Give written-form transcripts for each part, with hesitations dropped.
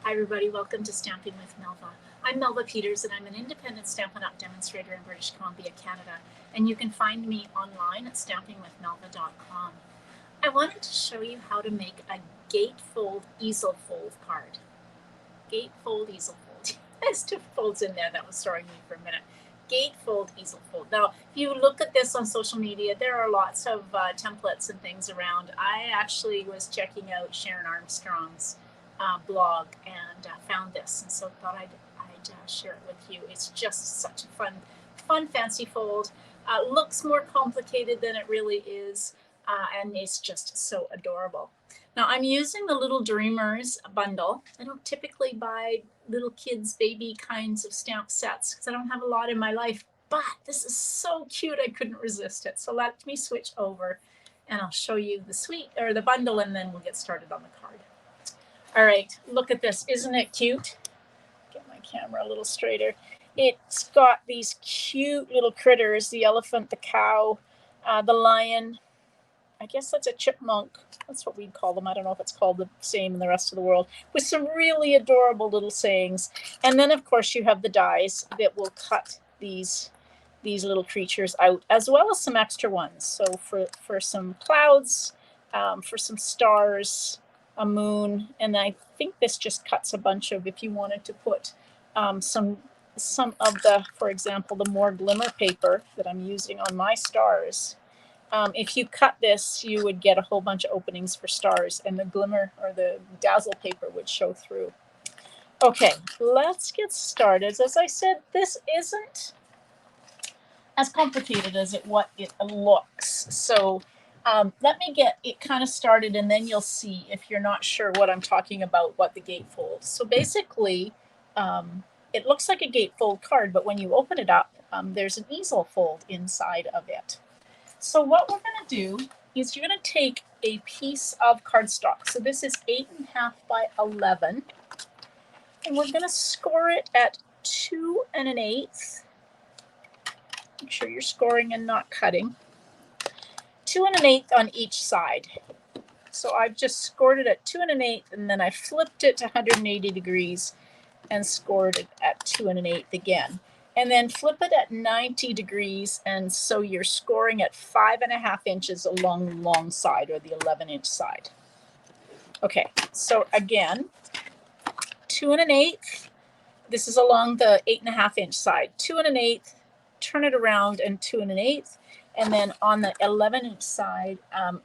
Hi everybody, welcome to Stamping with Melva. I'm Melva Peters and I'm an independent Stampin' Up! Demonstrator in British Columbia, Canada, and you can find me online at stampingwithmelva.com. I wanted to show you how to make a gatefold easel fold card. Gatefold easel fold. There's two folds in there that was throwing me for a minute. Gatefold easel fold. Now, if you look at this on social media, there are lots of templates and things around. I actually was checking out Sharon Armstrong's blog and found this, and so thought I'd share it with you. It's just such a fun fancy fold. Looks more complicated than it really is, and it's just so adorable. Now I'm using the Little Dreamers bundle. I don't typically buy little kids baby kinds of stamp sets because I don't have a lot in my life, but this is so cute I couldn't resist it. So let me switch over and I'll show you the bundle, and then we'll get started on the card. All right, look at this. Isn't it cute? Get my camera a little straighter. It's got these cute little critters, the elephant, the cow, the lion. I guess that's a chipmunk. That's what we'd call them. I don't know if it's called the same in the rest of the world, with some really adorable little sayings. And then, of course, you have the dies that will cut these little creatures out, as well as some extra ones. So for some clouds, for some stars, a moon, and I think this just cuts a bunch of, if you wanted to put some of the, for example, the more glimmer paper that I'm using on my stars. If you cut this, you would get a whole bunch of openings for stars, and the glimmer or the dazzle paper would show through. Okay, let's get started. As I said, this isn't as complicated as what it looks. So let me get it kind of started, and then you'll see, if you're not sure what I'm talking about, what the gatefold. So basically, it looks like a gatefold card, but when you open it up, there's an easel fold inside of it. So what we're going to do is you're going to take a piece of cardstock. So this is 8.5 by 11, and we're going to score it at 2 1/8. Make sure you're scoring and not cutting. 2 1/8 on each side. So I've just scored it at 2 1/8, and then I flipped it to 180 degrees and scored it at 2 1/8 again. And then flip it at 90 degrees, and so you're scoring at 5.5 inches along the long side, or the 11-inch side. Okay, so again, 2 1/8. This is along the 8.5-inch side. 2 1/8. Turn it around, and 2 1/8. And then on the 11-inch side,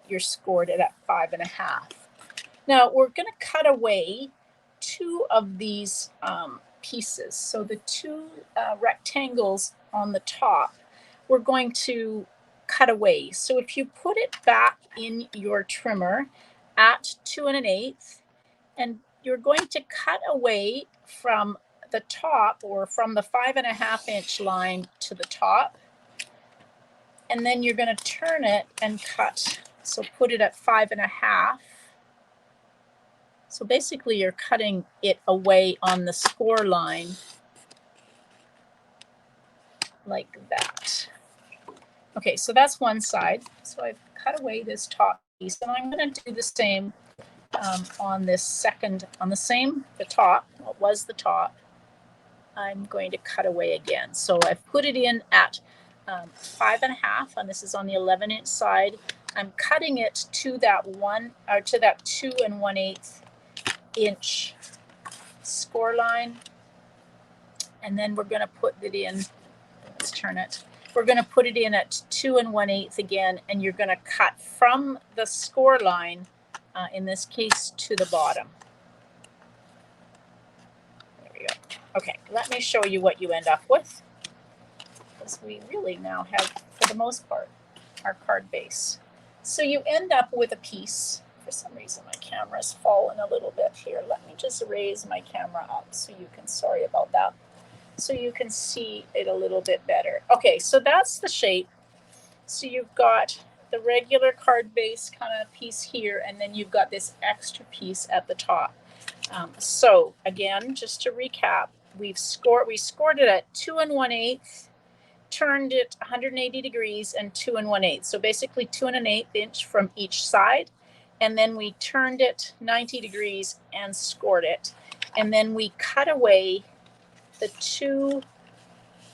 you're scored it at 5.5. Now we're going to cut away 2 of these pieces. So the 2 rectangles on the top, we're going to cut away. So if you put it back in your trimmer at 2 1/8, and you're going to cut away from the top, or from the 5.5-inch line to the top, and then you're going to turn it and cut. So put it at 5.5. So basically you're cutting it away on the score line like that. Okay, so that's one side. So I've cut away this top piece, and I'm going to do the same on this second, the top, what was the top. I'm going to cut away again. So I've put it in at 5.5, and this is on the 11-inch side. I'm cutting it to that 2 1/8 inch score line, and then we're going to put it in. Let's turn it. We're going to put it in at 2 1/8 again, and you're going to cut from the score line, in this case, to the bottom. There we go. Okay, let me show you what you end up with, because we really now have, for the most part, our card base. So you end up with a piece. For some reason, my camera's fallen a little bit here. Let me just raise my camera up so you can, sorry about that, so you can see it a little bit better. Okay, so that's the shape. So you've got the regular card base kind of piece here, and then you've got this extra piece at the top. So again, just to recap, we scored it at 2 1/8, turned it 180 degrees, and 2 1/8. So basically 2 1/8 inch from each side. And then we turned it 90 degrees and scored it. and then we cut away the 2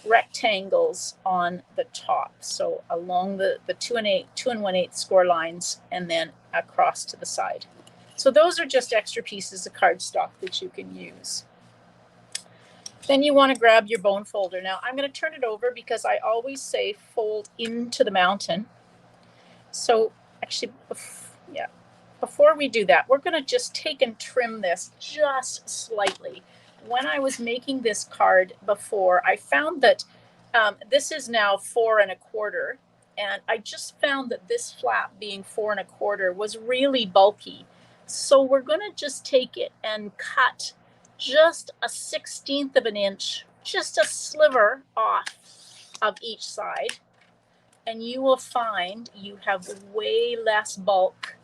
rectangles on the top. So along the 2 1/8 score lines, and then across to the side. So those are just extra pieces of cardstock that you can use. Then you want to grab your bone folder. Now I'm going to turn it over because I always say fold into the mountain. So actually, before we do that, we're going to just take and trim this just slightly. When I was making this card before, I found that this is now 4 1/4, and I just found that this flap being 4 1/4 was really bulky. So we're going to just take it and cut just a 1/16 of an inch, just a sliver off of each side, and you will find you have way less bulk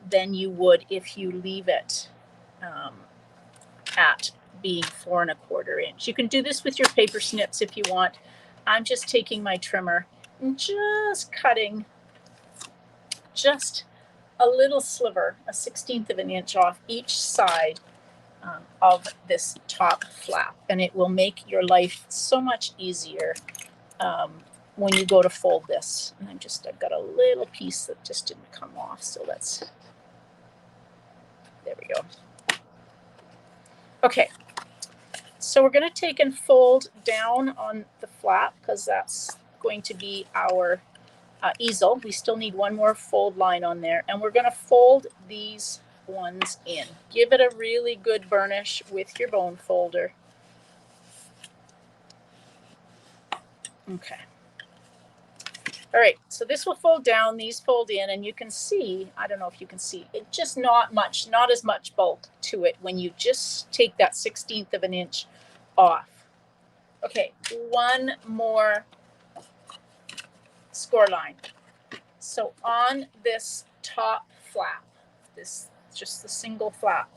than you would if you leave it at being 4 1/4 inch. You can do this with your paper snips if you want. I'm just taking my trimmer and just cutting just a little sliver, a 1/16 of an inch off each side of this top flap, and it will make your life so much easier when you go to fold this. And I've got a little piece that just didn't come off, so there we go. Okay, so we're going to take and fold down on the flap because that's going to be our easel. We still need one more fold line on there, and we're going to fold these ones in. Give it a really good burnish with your bone folder. Okay. All right, so this will fold down, these fold in, and you can see, I don't know if you can see, it just not as much bulk to it when you just take that 1/16 of an inch off. Okay, one more score line. So on this top flap, this just the single flap,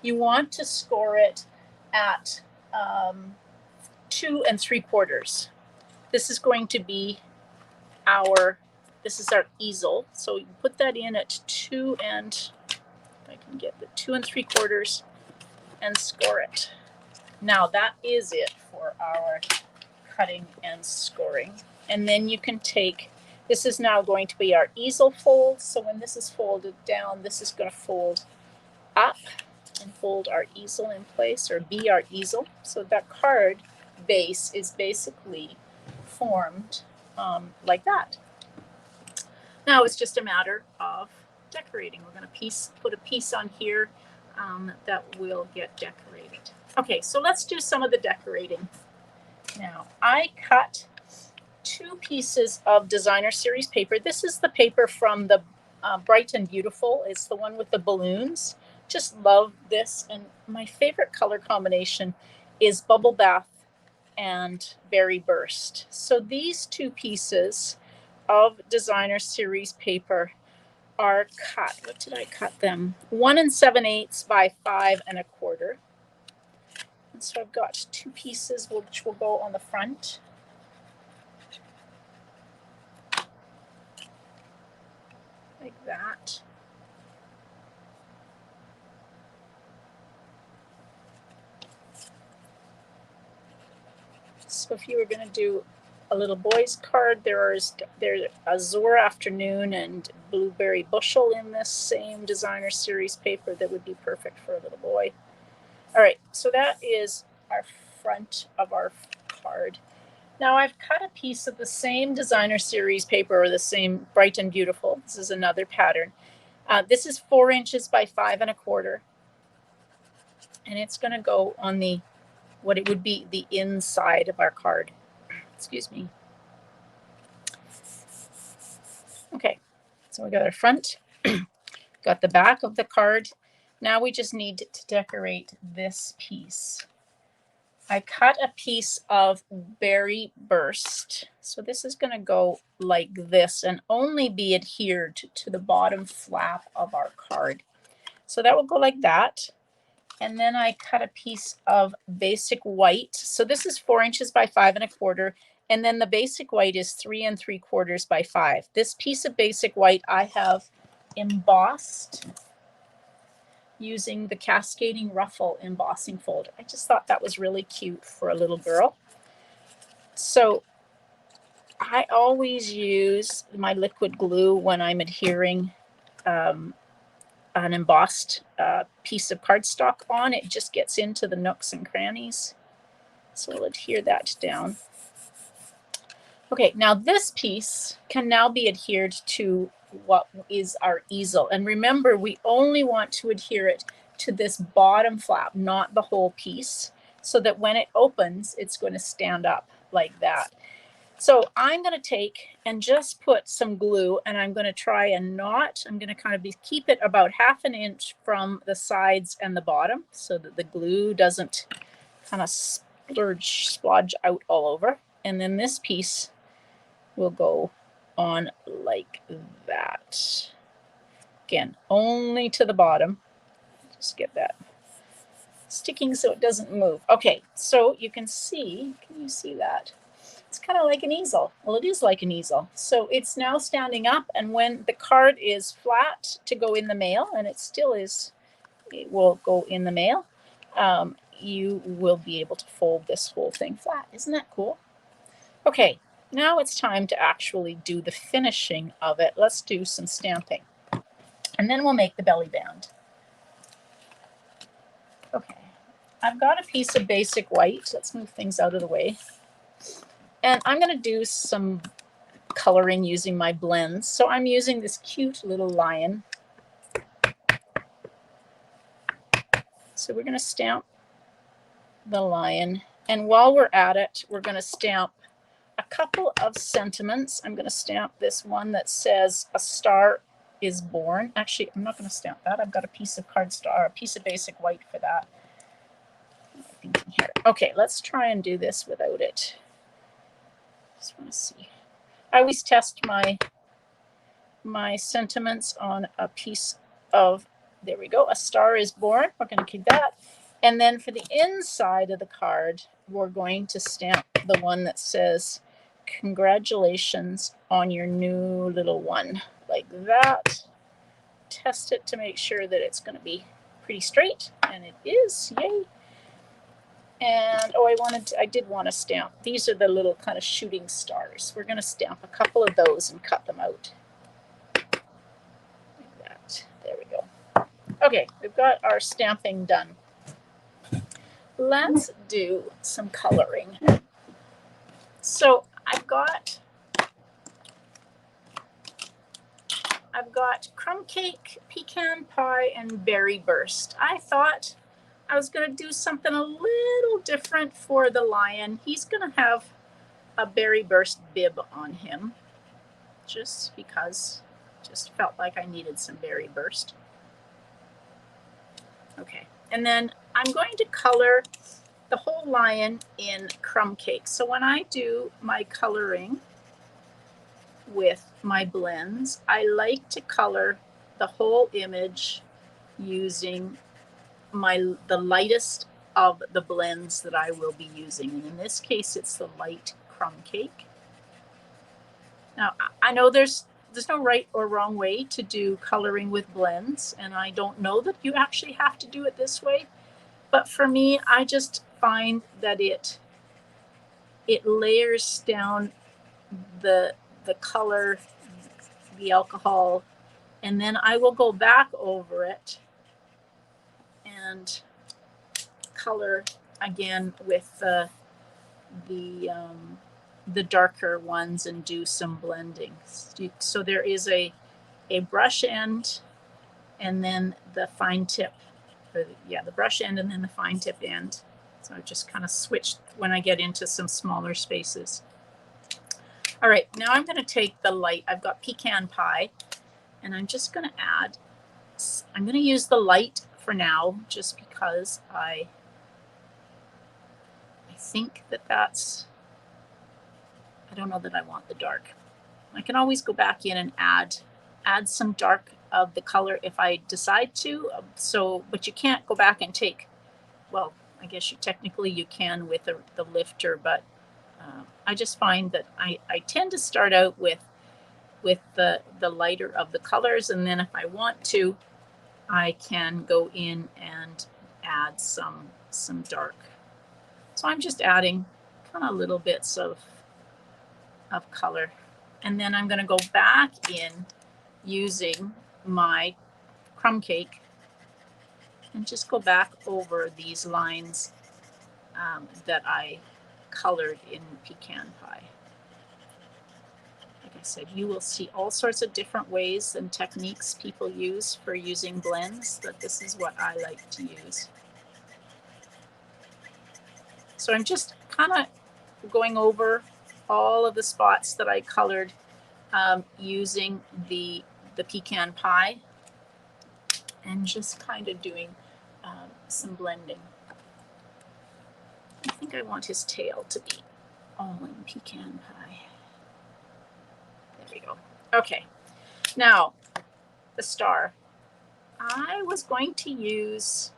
you want to score it at 2 3/4. This is going to be this is our easel. So you put that in at 2 and, if I can get the 2 3/4, and score it. Now that is it for our cutting and scoring. And then you can take, this is now going to be our easel fold. So when this is folded down, this is going to fold up and hold our easel in place, or be our easel. So that card base is basically formed like that. Now it's just a matter of decorating. We're going to put a piece on here that will get decorated. Okay, so let's do some of the decorating. Now I cut 2 pieces of designer series paper. This is the paper from the Bright and Beautiful. It's the one with the balloons. Just love this, and my favorite color combination is Bubble Bath and Berry Burst. So these 2 pieces of designer series paper are cut. What did I cut them? 1 7/8 by 5 1/4. And so I've got 2 pieces which will go on the front. Like that. So if you were going to do a little boy's card, there's Azure Afternoon and Blueberry Bushel in this same designer series paper that would be perfect for a little boy. All right, so that is our front of our card. Now I've cut a piece of the same designer series paper, or the same Bright and Beautiful. This is another pattern. This is 4 inches by 5 1/4, and it's going to go on what it would be the inside of our card. Excuse me. Okay, so we got our front, got the back of the card. Now we just need to decorate this piece. I cut a piece of Berry Burst. So this is going to go like this and only be adhered to the bottom flap of our card. So that will go like that. And then I cut a piece of Basic White. So this is 4 inches by 5 1/4. And then the Basic White is 3 3/4 by 5. This piece of Basic White I have embossed using the Cascading Ruffle embossing folder. I just thought that was really cute for a little girl. So I always use my liquid glue when I'm adhering an embossed piece of cardstock on. It just gets into the nooks and crannies. So we'll adhere that down. Okay, now this piece can now be adhered to what is our easel. And remember, we only want to adhere it to this bottom flap, not the whole piece, so that when it opens, it's going to stand up like that. So I'm going to take and just put some glue, and I'm going to try a knot. I'm going to kind of keep it about 1/2 inch from the sides and the bottom so that the glue doesn't kind of splodge out all over. And then this piece will go on like that. Again, only to the bottom. Just get that sticking so it doesn't move. Okay, so you can see, can you see that? It's kind of like an easel. Well, it is like an easel. So it's now standing up, and when the card is flat to go in the mail, and it still is, it will go in the mail, you will be able to fold this whole thing flat. Isn't that cool? Okay, now it's time to actually do the finishing of it. Let's do some stamping, and then we'll make the belly band. Okay, I've got a piece of basic white. Let's move things out of the way. And I'm going to do some coloring using my blends. So I'm using this cute little lion. So we're going to stamp the lion. And while we're at it, we're going to stamp a couple of sentiments. I'm going to stamp this one that says "A Star is Born." Actually, I'm not going to stamp that. I've got a piece of cardstock, a piece of basic white for that. Okay, let's try and do this without it. Just want to see. I always test my sentiments on a piece of, there we go, "A Star is Born." We're going to keep that. And then for the inside of the card, we're going to stamp the one that says "Congratulations on your new little one," like that. Test it to make sure that it's going to be pretty straight, and it is. Yay. And oh, I did want to stamp. These are the little kind of shooting stars. We're going to stamp a couple of those and cut them out. Like that. There we go. Okay, we've got our stamping done. Let's do some coloring. So I've got crumb cake, pecan pie, and berry burst. I thought I was going to do something a little different for the lion. He's going to have a berry burst bib on him, just because, just felt like I needed some berry burst. Okay, and then I'm going to color the whole lion in crumb cake. So when I do my coloring with my blends, I like to color the whole image using the lightest of the blends that I will be using. And in this case, it's the light crumb cake. Now, I know there's no right or wrong way to do coloring with blends, and I don't know that you actually have to do it this way. But for me, I just find that it layers down the color, the alcohol, and then I will go back over it and color again with the darker ones and do some blending. So there is a brush end and then the fine tip. The brush end and then the fine tip end. So I just kind of switched when I get into some smaller spaces. All right, now I'm going to take the light. I've got pecan pie, and I'm just going to add, I'm going to use the light for now, just because I think that that's, I don't know that I want the dark. I can always go back in and add some dark of the color if I decide to. So, but you can't go back and take, well, I guess technically you can with the lifter, but I just find that I tend to start out with the lighter of the colors, and then if I want to I can go in and add some dark. So I'm just adding kind of little bits of color. And then I'm going to go back in using my crumb cake and just go back over these lines that I colored in pecan pie. Like I said, you will see all sorts of different ways and techniques people use for using blends, but this is what I like to use. So I'm just kind of going over all of the spots that I colored using the pecan pie and just kind of doing some blending. I think I want his tail to be all in pecan pie. There we go. Okay, now the star. I was going to use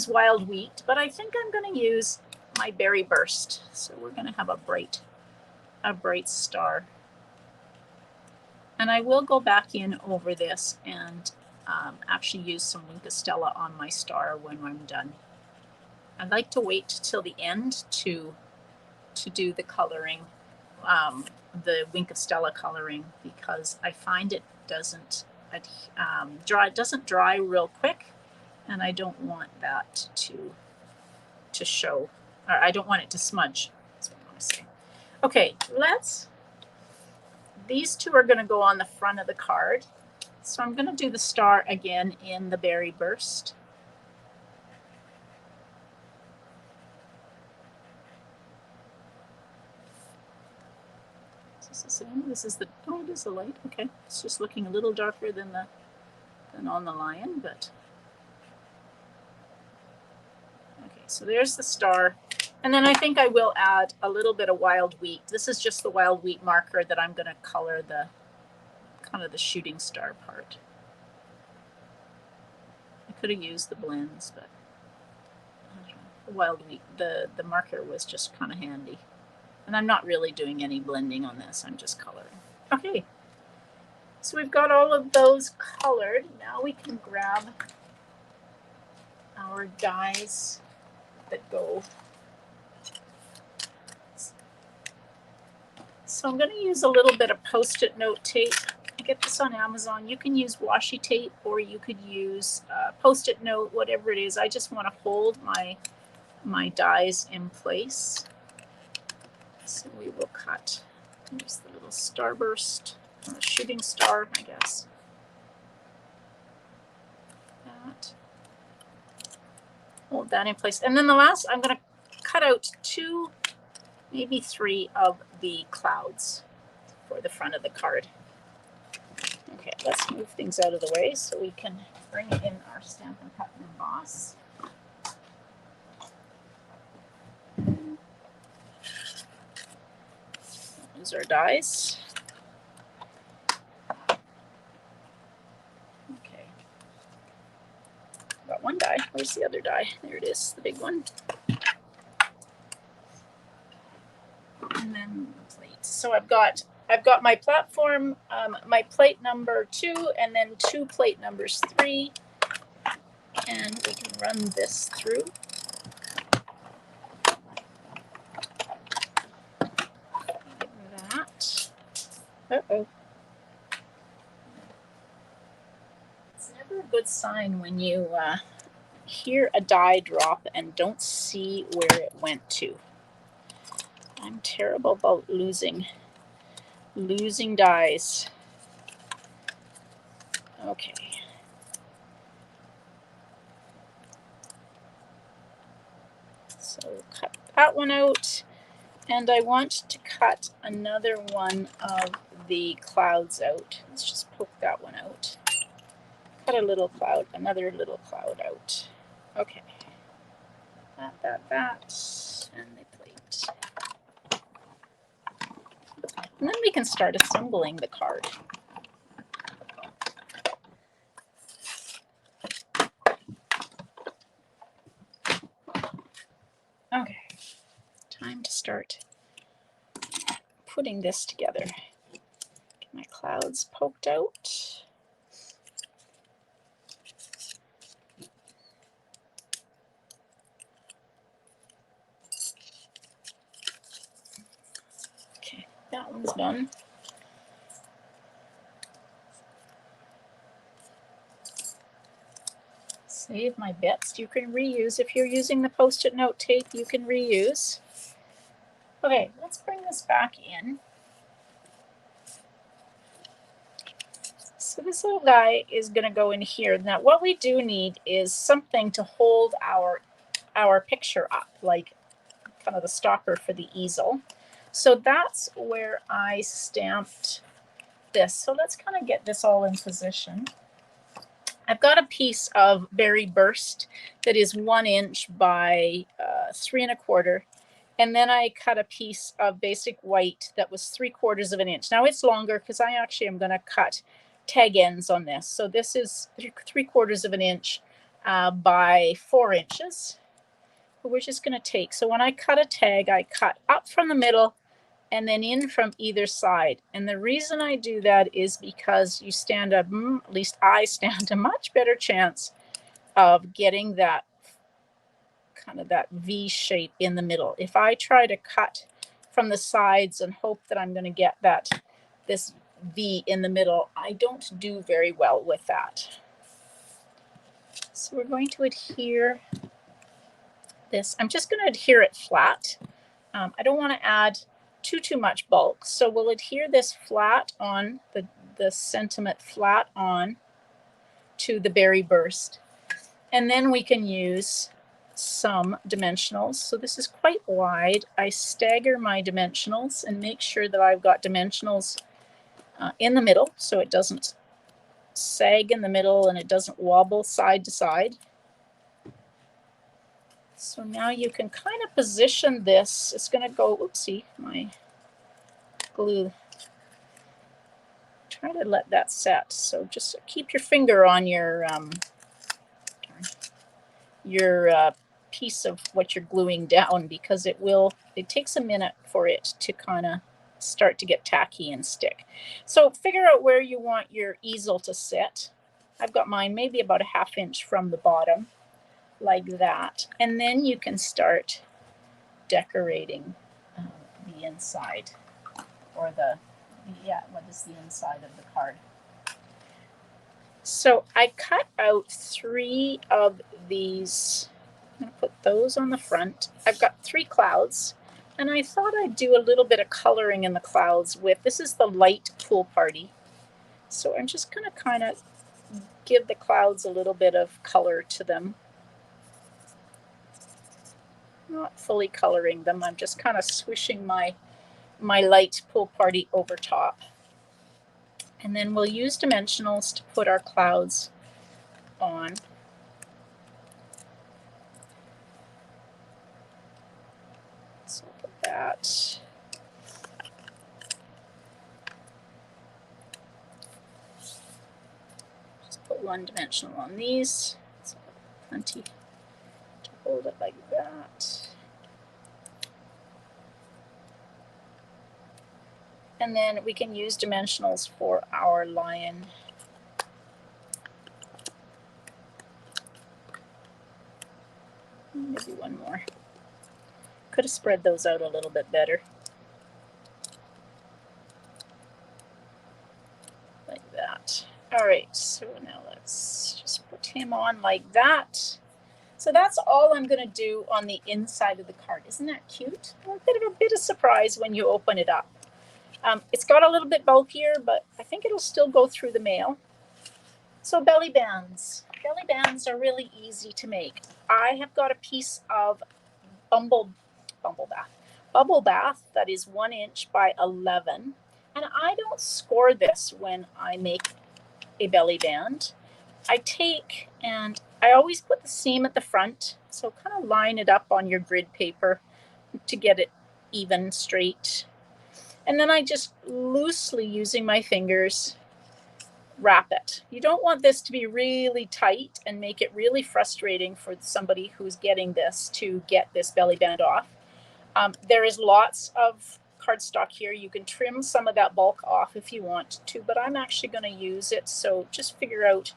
wild wheat, but I think I'm going to use my berry burst. So we're going to have a bright star. And I will go back in over this and actually use some Wink of Stella on my star when I'm done. I'd like to wait till the end to do the coloring, the Wink of Stella coloring, because I find it doesn't dry real quick, and I don't want that to show, or I don't want it to smudge. That's what I want to say. Okay, these two are going to go on the front of the card. So I'm going to do the star again in the berry burst. Is this the same? This is the, oh, it is the light. Okay, it's just looking a little darker than on the lion, but okay. So there's the star, and then I think I will add a little bit of wild wheat. This is just the wild wheat marker that I'm going to color the kind of the shooting star part. I could have used the blends, but the wild wheat, the marker was just kind of handy. And I'm not really doing any blending on this, I'm just coloring. Okay, so we've got all of those colored. Now we can grab our dies that go. So I'm going to use a little bit of Post-it note tape. I get this on Amazon. You can use washi tape, or you could use Post-it note, whatever it is. I just want to hold my dies in place. So we will cut. Here's the little starburst, or shooting star, I guess. That. Hold that in place. And then the last, I'm going to cut out 2, maybe 3 of the clouds for the front of the card. Okay, let's move things out of the way so we can bring in our Stampin' Cut and Emboss. Those are dies. Okay. Got one die. Where's the other die? There it is, the big one. And then the plates. So I've got my platform, my plate number 2, and then 2 plate numbers 3. And we can run this through. That. Uh-oh. It's never a good sign when you hear a die drop and don't see where it went to. I'm terrible about losing dies. Okay. So cut that one out, and I want to cut another one of the clouds out. Let's just poke that one out. Cut a little cloud, another little cloud out. Okay. That, and the plate. And then we can start assembling the card. Okay, time to start putting this together. Get my clouds poked out. that one's done. Save my bits. You can reuse. If you're using the Post-it note tape, you can reuse. Okay, let's bring this back in. So this little guy is going to go in here. Now what we do need is something to hold our picture up, like kind of the stopper for the easel. So that's where I stamped this. So let's kind of get this all in position. I've got a piece of berry burst that is 1 inch by 3 1/4. And then I cut a piece of basic white that was 3/4 of an inch. Now it's longer because I actually am going to cut tag ends on this. So this is 3/4 of an inch by 4 inches. But we're just going to take, so when I cut a tag, I cut up from the middle and then in from either side. And the reason I do that is because you stand a, at least I stand a much better chance of getting that kind of that V shape in the middle. If I try to cut from the sides and hope that I'm going to get this V in the middle, I don't do very well with that. So we're going to adhere this. I'm just going to adhere it flat. I don't want to add too much bulk, so we'll adhere this flat on the sentiment flat on to the berry burst, and then we can use some dimensionals. So this is quite wide. I stagger my dimensionals and make sure that I've got dimensionals in the middle so it doesn't sag in the middle and it doesn't wobble side to side. So now you can kind of position this. It's going to go, oopsie, my glue. Try to let that set. So just keep your finger on your piece of what you're gluing down, because it takes a minute for it to kind of start to get tacky and stick. So figure out where you want your easel to sit. I've got mine maybe about a 1/2 inch from the bottom, like that. And then you can start decorating the inside, or what is the inside of the card. So I cut out 3 of these. I'm going to put those on the front. I've got 3 clouds, and I thought I'd do a little bit of coloring in the clouds with, this is the light pool party. So I'm just going to kind of give the clouds a little bit of color to them. Not fully coloring them, I'm just kind of swishing my light pool party over top. And then we'll use dimensionals to put our clouds on. So I'll put that. Just put 1 dimensional on these. So plenty to hold it like that. And then we can use dimensionals for our lion. Maybe 1 more. Could have spread those out a little bit better. Like that. All right, so now let's just put him on like that. So that's all I'm going to do on the inside of the card. Isn't that cute? A bit of surprise when you open it up. It's got a little bit bulkier, but I think it'll still go through the mail. So belly bands. Belly bands are really easy to make. I have got a piece of bubble bath that is 1 inch by 11. And I don't score this when I make a belly band. I take and I always put the seam at the front. So kind of line it up on your grid paper to get it even straight. And then I just loosely, using my fingers, wrap it. You don't want this to be really tight and make it really frustrating for somebody who's getting this to get this belly band off. There is lots of cardstock here. You can trim some of that bulk off if you want to, but I'm actually going to use it. So just figure out,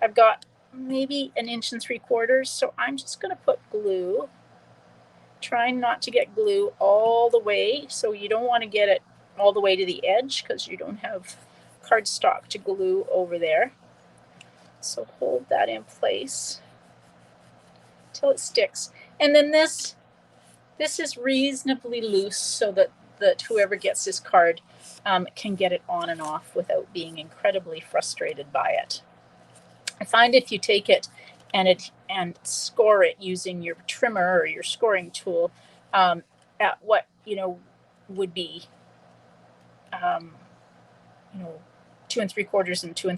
I've got maybe 1 3/4 inches. So I'm just going to put glue, trying not to get glue all the way. So you don't want to get it all the way to the edge because you don't have cardstock to glue over there. So hold that in place till it sticks. And then this is reasonably loose so that whoever gets this card can get it on and off without being incredibly frustrated by it. I find if you take it and score it using your trimmer or your scoring tool at what would be 2 3/4 and 2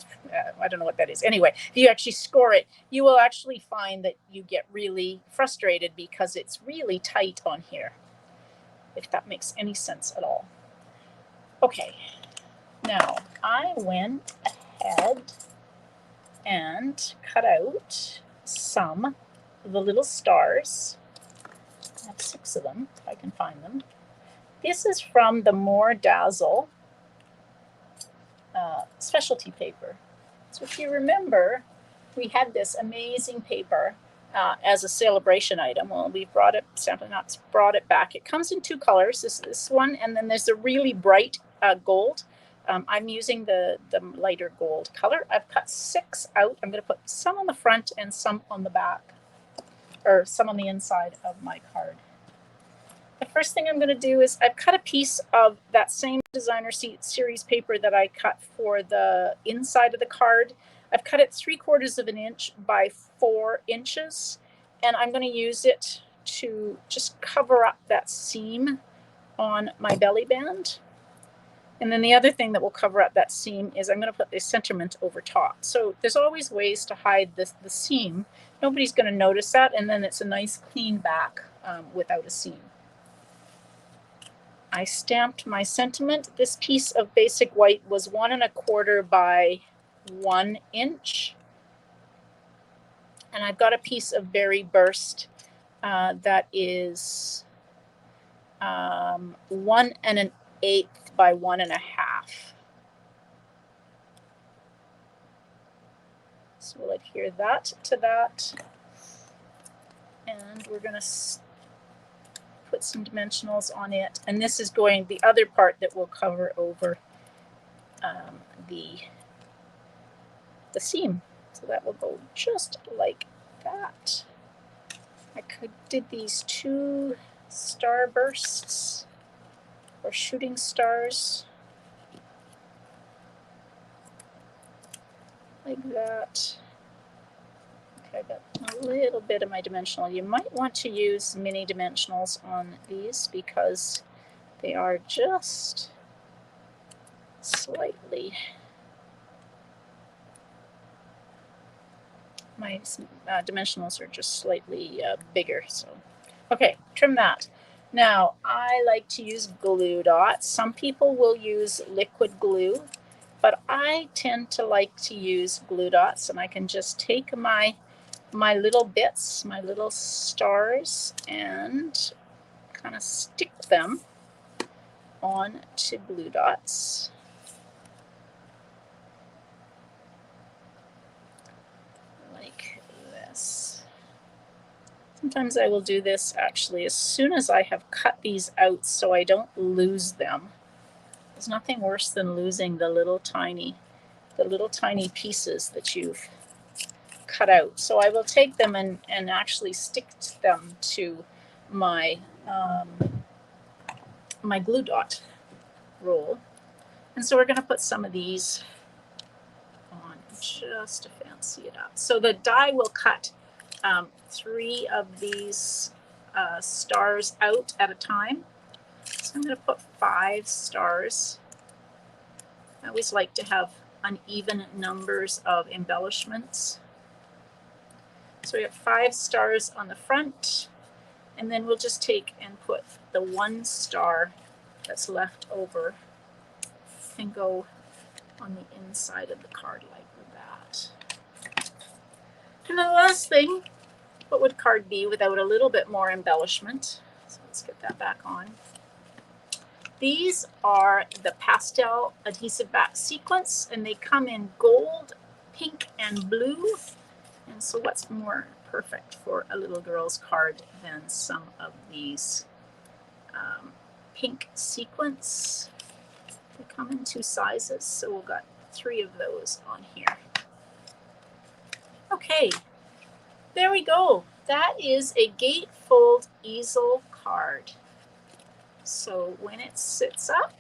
I don't know what that is. Anyway, if you actually score it, you will actually find that you get really frustrated because it's really tight on here, if that makes any sense at all. Okay, now I went ahead and cut out some of the little stars. I have 6 of them, if I can find them. This is from the More Dazzle specialty paper. So if you remember, we had this amazing paper as a celebration item. Well, we brought it, Stampin' Up's brought it back. It comes in 2 colors, this one, and then there's a really bright gold. I'm using the lighter gold color. I've cut 6 out. I'm going to put some on the front and some on the back, or some on the inside of my card. The first thing I'm going to do is I've cut a piece of that same designer series paper that I cut for the inside of the card. I've cut it 3/4 of an inch by 4 inches, and I'm going to use it to just cover up that seam on my belly band. And then the other thing that will cover up that seam is I'm going to put the sentiment over top. So there's always ways to hide the seam. Nobody's going to notice that, and then it's a nice clean back without a seam. I stamped my sentiment. This piece of basic white was 1 1/4 by 1 inch. And I've got a piece of berry burst that is 1 1/8 by 1 1/2. So we'll adhere that to that. And we're going to put some dimensionals on it, and this is going the other part that will cover over the seam. So that will go just like that. I did these 2 star bursts or shooting stars like that. Okay, I've got a little bit of my dimensional. You might want to use mini dimensionals on these because they are just slightly, my dimensionals are just slightly bigger. So, okay, trim that. Now, I like to use glue dots. Some people will use liquid glue, but I tend to like to use glue dots, and I can just take my little bits, my little stars, and kind of stick them on to glue dots. Like this. Sometimes I will do this actually as soon as I have cut these out so I don't lose them. There's nothing worse than losing the little tiny pieces that you've cut out. So I will take them and actually stick them to my my glue dot roll. And so we're going to put some of these on just to fancy it up. So the die will cut 3 of these stars out at a time. So I'm going to put 5 stars. I always like to have uneven numbers of embellishments. So we have 5 stars on the front, and then we'll just take and put the 1 star that's left over and go on the inside of the card like that. And the last thing, what would card be without a little bit more embellishment? So let's get that back on. These are the pastel adhesive back sequins, and they come in gold, pink, and blue. And so what's more perfect for a little girl's card than some of these pink sequins? They come in 2 sizes, so we've got 3 of those on here. Okay, there we go. That is a gatefold easel card. So when it sits up,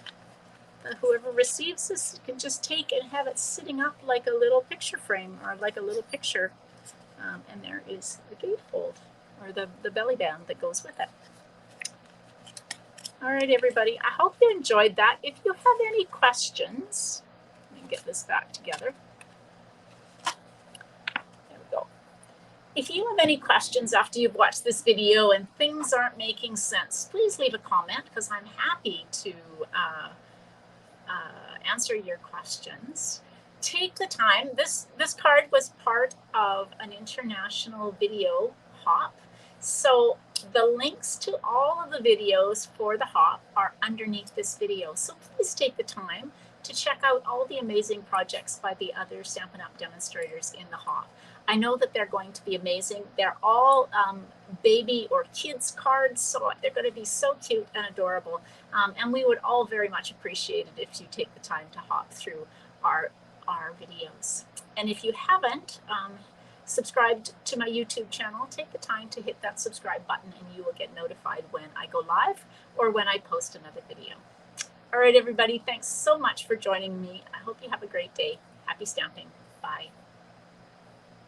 whoever receives this can just take and have it sitting up like a little picture frame or like a little picture. And there is the gatefold, or the belly band that goes with it. All right, everybody, I hope you enjoyed that. If you have any questions, let me get this back together. There we go. If you have any questions after you've watched this video and things aren't making sense, please leave a comment because I'm happy to answer your questions. Take the time. This card was part of an international video hop. So the links to all of the videos for the hop are underneath this video. So please take the time to check out all the amazing projects by the other Stampin' Up! Demonstrators in the hop. I know that they're going to be amazing. They're all baby or kids cards, so they're going to be so cute and adorable. And we would all very much appreciate it if you take the time to hop through our videos. And if you haven't subscribed to my YouTube channel, take the time to hit that subscribe button and you will get notified when I go live or when I post another video. All right, everybody, thanks so much for joining me. I hope you have a great day. Happy stamping. Bye.